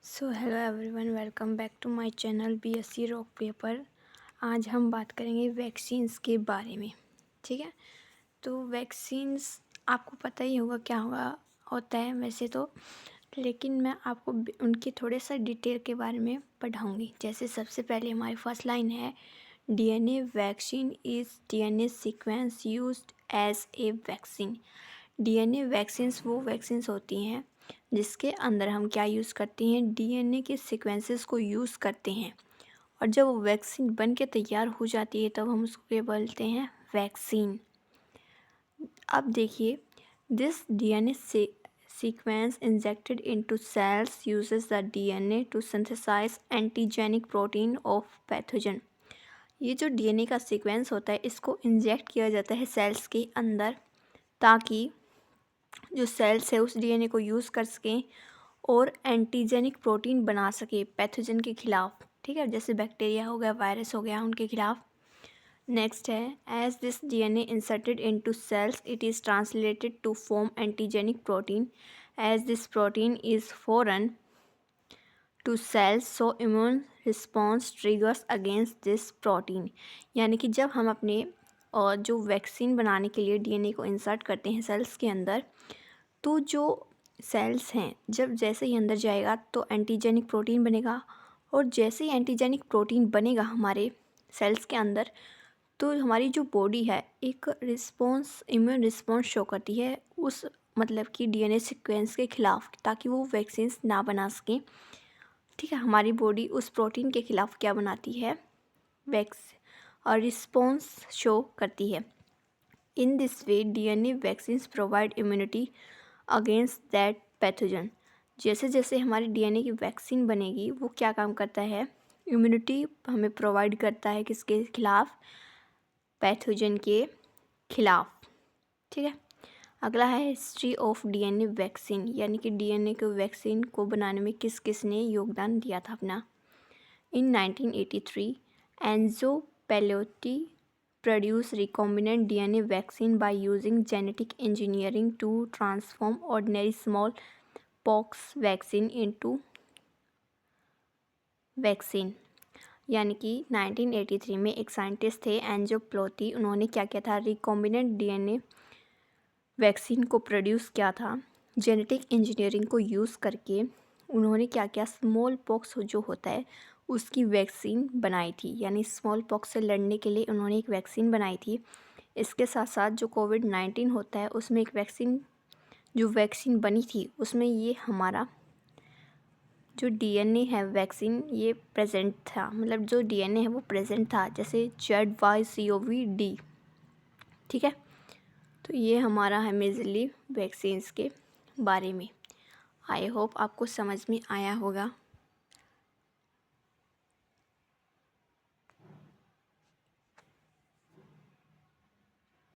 So hello everyone, welcome back to my channel BSc rock paper. आज हम बात करेंगे वैक्सीन्स के बारे में। ठीक है, तो वैक्सीन्स आपको पता ही होगा क्या होता है वैसे तो, लेकिन मैं आपको उनके थोड़े सा डिटेल के बारे में पढ़ाऊँगी। जैसे सबसे पहले हमारी फर्स्ट लाइन है, DNA vaccine is DNA sequence used as a vaccine. DNA vaccines वो वैक्सीन्स होती हैं जिसके अंदर हम क्या यूज़ करते हैं, डीएनए के सीक्वेंसेस को यूज़ करते हैं, और जब वो वैक्सीन बन के तैयार हो जाती है तब हम उसको क्या बोलते हैं, वैक्सीन। अब देखिए, this DNA sequence injected into cells uses the DNA to synthesise antigenic protein of pathogen. ये जो डीएनए का सीक्वेंस होता है इसको इंजेक्ट किया जाता है सेल्स के अंदर, ताकि जो सेल्स है उस डीएनए को यूज़ कर सकें और एंटीजेनिक प्रोटीन बना सके पैथोजन के खिलाफ। ठीक है, जैसे बैक्टीरिया हो गया, वायरस हो गया, उनके खिलाफ। नेक्स्ट है, as this DNA inserted into cells it is translated to form antigenic protein as this protein is foreign to cells so immune response triggers against this protein. यानी कि जब हम अपने और जो वैक्सीन बनाने के लिए डीएनए को इंसर्ट करते हैं सेल्स के अंदर, तो जो सेल्स हैं जब जैसे ही अंदर जाएगा तो एंटीजेनिक प्रोटीन बनेगा, और जैसे ही एंटीजेनिक प्रोटीन बनेगा हमारे सेल्स के अंदर, तो हमारी जो बॉडी है एक रिस्पॉन्स, इम्यून रिस्पॉन्स शो करती है उस मतलब कि डीएनए सीक्वेंस के खिलाफ, ताकि वो वैक्सीन्स ना बना सकें। ठीक है, हमारी बॉडी उस प्रोटीन के खिलाफ क्या बनाती है, वैक्स और रिस्पॉन्स शो करती है। In this way DNA vaccines provide immunity against that pathogen. जैसे जैसे हमारी डीएनए की वैक्सीन बनेगी वो क्या काम करता है, इम्यूनिटी हमें प्रोवाइड करता है, किसके खिलाफ, पैथोजन के खिलाफ। ठीक है, अगला है हिस्ट्री ऑफ डीएनए वैक्सीन, यानी कि डीएनए के वैक्सीन को बनाने में किस किस ने योगदान दिया था अपना। इन 1983 Enzo पेलोटी produced recombinant DNA vaccine by using genetic engineering to transform ordinary smallpox vaccine into vaccine। यानी कि 1983 में एक साइंटिस्ट थे एंजो प्लोटी, उन्होंने क्या किया था, रिकॉम्बिनेंट डीएनए वैक्सीन को प्रोड्यूस किया था जेनेटिक इंजीनियरिंग को यूज़ करके। उन्होंने क्या किया, स्मॉल पॉक्स जो होता है उसकी वैक्सीन बनाई थी, यानी स्मॉल पॉक्स से लड़ने के लिए उन्होंने एक वैक्सीन बनाई थी। इसके साथ साथ जो कोविड-19 होता है उसमें एक वैक्सीन, जो वैक्सीन बनी थी उसमें ये हमारा जो डीएनए है वैक्सीन ये प्रेजेंट था, मतलब जो डीएनए है वो प्रेजेंट था, जैसे ZYCOV-D। ठीक है, तो ये हमारा है मेजरली वैक्सीन्स के बारे में। आई होप आपको समझ में आया होगा।